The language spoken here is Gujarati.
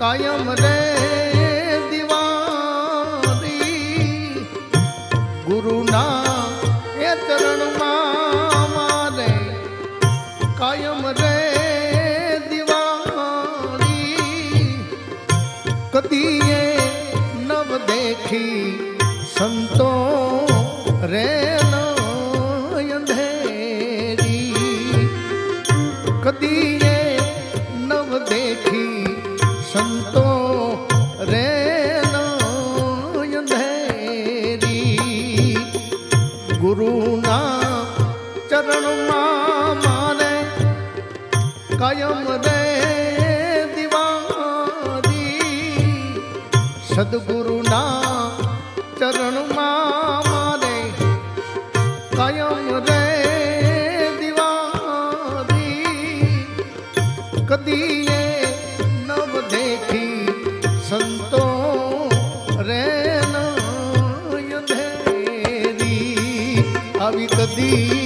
કાયમ રે દિવારી ગુરુના એ ચરણમાં મારે કાયમ રે દિવારી કદીએ નવ દેખી સંતો રે અંધેરી કદીએ નવ દેખી સંતો રે અંધેરી ગુરુના ચરણમાં મારે કાયમ રે દિવારી સદગુરુના ચરણમાં મારે કાયમ રે દિવારી કદીએ નવ દેખી સંતો રે અંધેરી આવી કદી